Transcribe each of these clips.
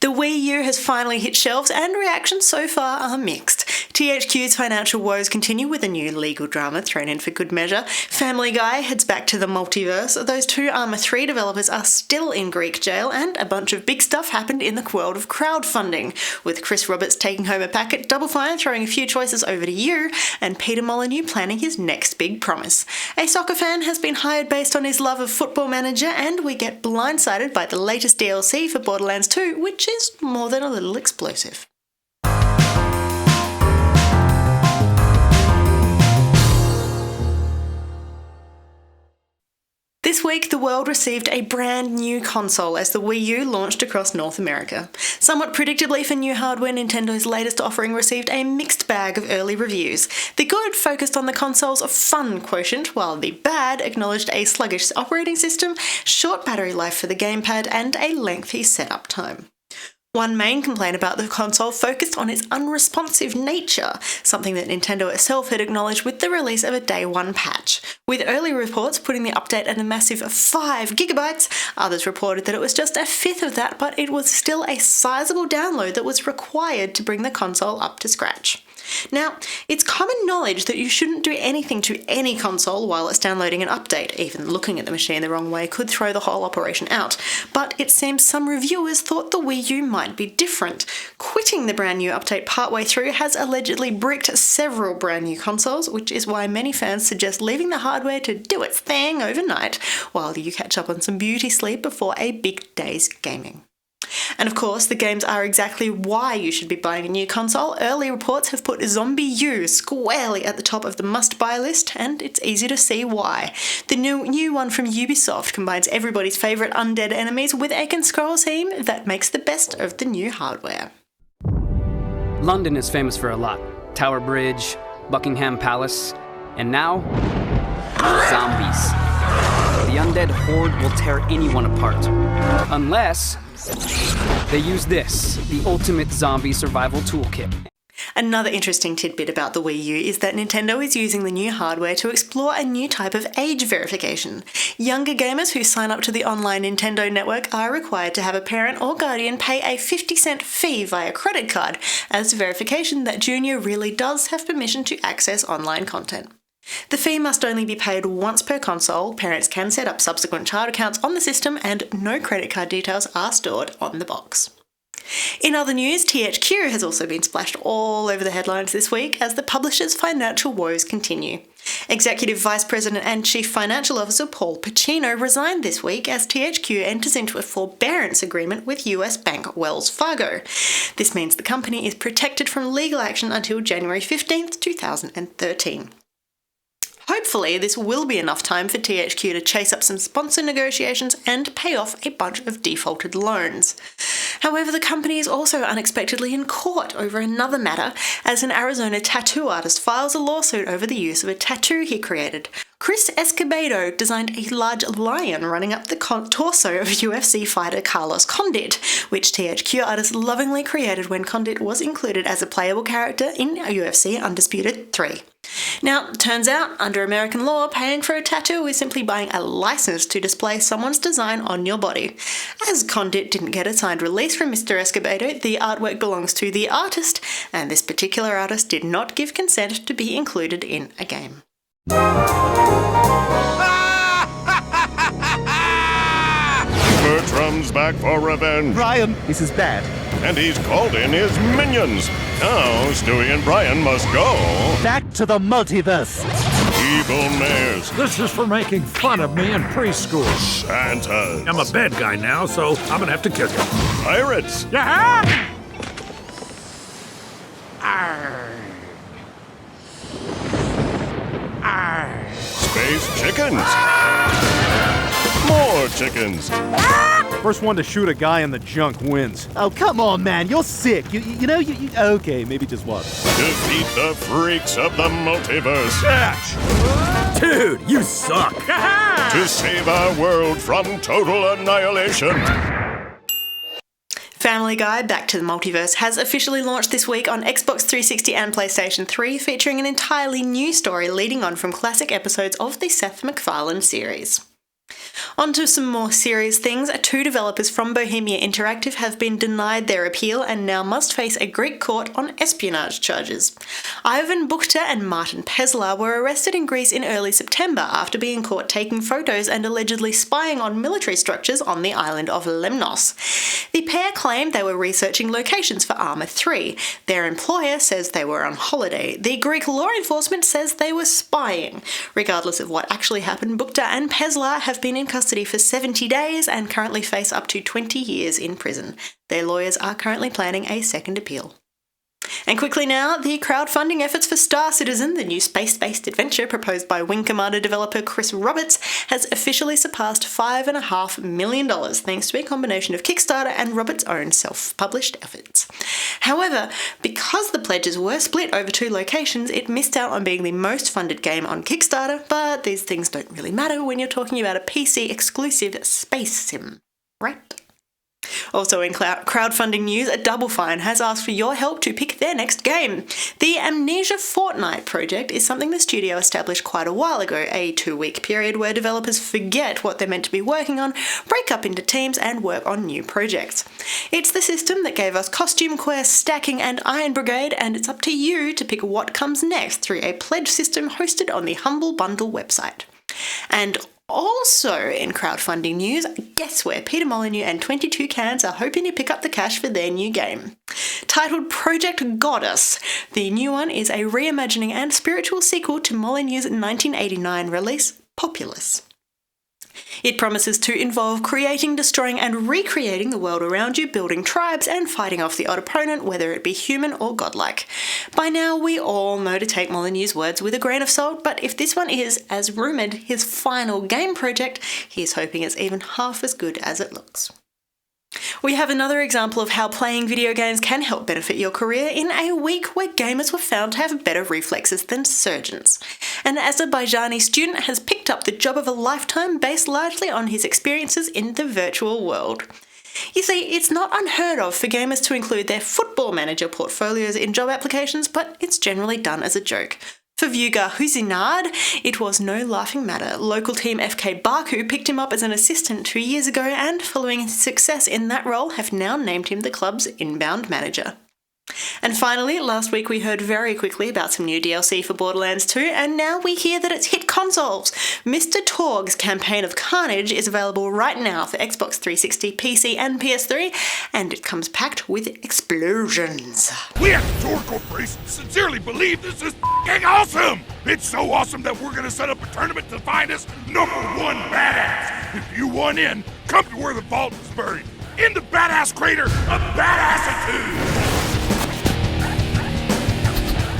The Wii U has finally hit shelves and reactions so far are mixed. THQ's financial woes continue with a new legal drama thrown in for good measure. Family Guy heads back to the Multiverse. Those two ARMA 3 developers are still in Greek jail, and a bunch of big stuff happened in the world of crowdfunding, with Chris Roberts taking home a packet, Double Fine throwing a few choices over to you, and Peter Molyneux planning his next big promise. A soccer fan has been hired based on his love of Football Manager, and we get blindsided by the latest DLC for Borderlands 2, which is more than a little explosive. This week, the world received a brand new console as the Wii U launched across North America. Somewhat predictably for new hardware, Nintendo's latest offering received a mixed bag of early reviews. The good focused on the console's fun quotient, while the bad acknowledged a sluggish operating system, short battery life for the gamepad, and a lengthy setup time. One main complaint about the console focused on its unresponsive nature, something that Nintendo itself had acknowledged with the release of a Day 1 patch. With early reports putting the update at a massive 5 gigabytes, others reported that it was just a fifth of that, but it was still a sizable download that was required to bring the console up to scratch. Now, it's common knowledge that you shouldn't do anything to any console while it's downloading an update. Even looking at the machine the wrong way could throw the whole operation out. But it seems some reviewers thought the Wii U might be different. Quitting the brand new update partway through has allegedly bricked several brand new consoles, which is why many fans suggest leaving the hardware to do its thing overnight while you catch up on some beauty sleep before a big day's gaming. And of course, the games are exactly why you should be buying a new console. Early reports have put Zombie U squarely at the top of the must-buy list, and it's easy to see why. The new one from Ubisoft combines everybody's favourite undead enemies with a scroll theme that makes the best of the new hardware. London is famous for a lot. Tower Bridge, Buckingham Palace, and now, zombies. The undead horde will tear anyone apart. Unless they use this, the ultimate zombie survival toolkit. Another interesting tidbit about the Wii U is that Nintendo is using the new hardware to explore a new type of age verification. Younger gamers who sign up to the online Nintendo network are required to have a parent or guardian pay a 50-cent fee via credit card as verification that Junior really does have permission to access online content. The fee must only be paid once per console, parents can set up subsequent child accounts on the system, and no credit card details are stored on the box. In other news, THQ has also been splashed all over the headlines this week as the publisher's financial woes continue. Executive Vice President and Chief Financial Officer Paul Pacino resigned this week as THQ enters into a forbearance agreement with US bank Wells Fargo. This means the company is protected from legal action until January 15th, 2013. Hopefully, this will be enough time for THQ to chase up some sponsor negotiations and pay off a bunch of defaulted loans. However, the company is also unexpectedly in court over another matter as an Arizona tattoo artist files a lawsuit over the use of a tattoo he created. Chris Escobedo designed a large lion running up the torso of UFC fighter Carlos Condit, which THQ artists lovingly created when Condit was included as a playable character in UFC Undisputed 3. Now, turns out, under American law, paying for a tattoo is simply buying a license to display someone's design on your body. As Condit didn't get a signed release from Mr. Escobedo, the artwork belongs to the artist, and this particular artist did not give consent to be included in a game. Bertram's back for revenge. Brian, this is bad. And he's called in his minions. Now Stewie and Brian must go. Back to the multiverse. Evil mayors. This is for making fun of me in preschool. Santas. I'm a bad guy now, so I'm gonna have to kill you. Pirates. Yeah! Arr. Arr. Space chickens. More chickens. First one to shoot a guy in the junk wins. Oh, come on, man. You're sick. You okay, maybe just one. Defeat the freaks of the multiverse. Dude, you suck. To save our world from total annihilation. Family Guy Back to the Multiverse has officially launched this week on Xbox 360 and PlayStation 3, featuring an entirely new story leading on from classic episodes of the Seth MacFarlane series. On to some more serious things. 2 developers from Bohemia Interactive have been denied their appeal and now must face a Greek court on espionage charges. Ivan Bukta and Martin Peslar were arrested in Greece in early September after being caught taking photos and allegedly spying on military structures on the island of Lemnos. The pair claimed they were researching locations for ARMA 3. Their employer says they were on holiday. The Greek law enforcement says they were spying. Regardless of what actually happened, Bukta and Peslar have been in custody for 70 days and currently face up to 20 years in prison. Their lawyers are currently planning a second appeal. And quickly now, the crowdfunding efforts for Star Citizen, the new space-based adventure proposed by Wing Commander developer Chris Roberts, has officially surpassed $5.5 million thanks to a combination of Kickstarter and Roberts' own self-published efforts. However, because the pledges were split over 2 locations, it missed out on being the most funded game on Kickstarter, but these things don't really matter when you're talking about a PC-exclusive space sim, right? Also in crowdfunding news, Double Fine has asked for your help to pick their next game. The Amnesia Fortnight project is something the studio established quite a while ago, a 2-week period where developers forget what they're meant to be working on, break up into teams and work on new projects. It's the system that gave us Costume Quest, Stacking and Iron Brigade, and it's up to you to pick what comes next through a pledge system hosted on the Humble Bundle website. And also in crowdfunding news, guess where Peter Molyneux and 22 Cans are hoping to pick up the cash for their new game. Titled Project Goddess, the new one is a reimagining and spiritual sequel to Molyneux's 1989 release, Populous. It promises to involve creating, destroying and recreating the world around you, building tribes and fighting off the odd opponent, whether it be human or godlike. By now we all know to take Molyneux's words with a grain of salt, but if this one is, as rumoured, his final game project, he's hoping it's even half as good as it looks. We have another example of how playing video games can help benefit your career in a week where gamers were found to have better reflexes than surgeons. An Azerbaijani student has picked up the job of a lifetime based largely on his experiences in the virtual world. You see, it's not unheard of for gamers to include their football manager portfolios in job applications, but it's generally done as a joke. For Vuga Husinard, it was no laughing matter. Local team FK Baku picked him up as an assistant 2 years ago and, following his success in that role, have now named him the club's inbound manager. And finally, last week we heard very quickly about some new DLC for Borderlands 2, and now we hear that it's hit consoles. Mr. Torg's Campaign of Carnage is available right now for Xbox 360, PC and PS3, and it comes packed with explosions. We at the Torg Corporation sincerely believe this is f***ing awesome! It's so awesome that we're gonna set up a tournament to find us #1 badass. If you want in, come to where the vault is buried. In the badass crater of badassitude!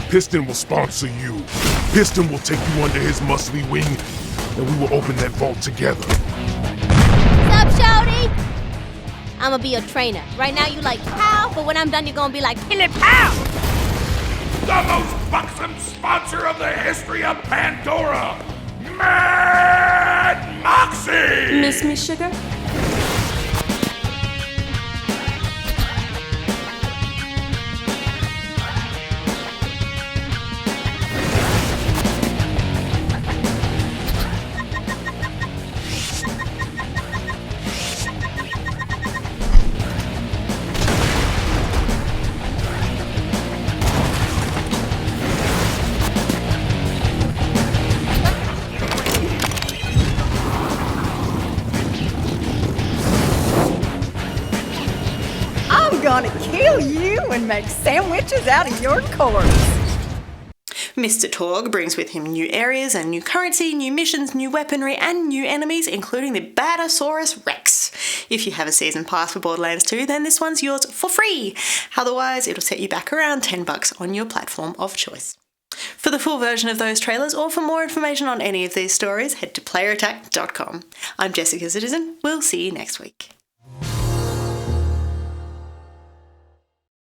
Piston will sponsor you. Piston will take you under his muscly wing, and we will open that vault together. What's up, shawty? I'ma be your trainer. Right now you like pow, but when I'm done you're gonna be like kill it pow! The most buxom sponsor of the history of Pandora, Mad Moxie! Miss me, sugar? Gonna kill you and make sandwiches out of your corpse. Mr. Torg brings with him new areas and new currency, new missions, new weaponry, and new enemies, including the Badasaurus Rex. If you have a season pass for Borderlands 2, then this one's yours for free. Otherwise, it'll set you back around $10 on your platform of choice. For the full version of those trailers, or for more information on any of these stories, head to playerattack.com. I'm Jessica Citizen. We'll see you next week.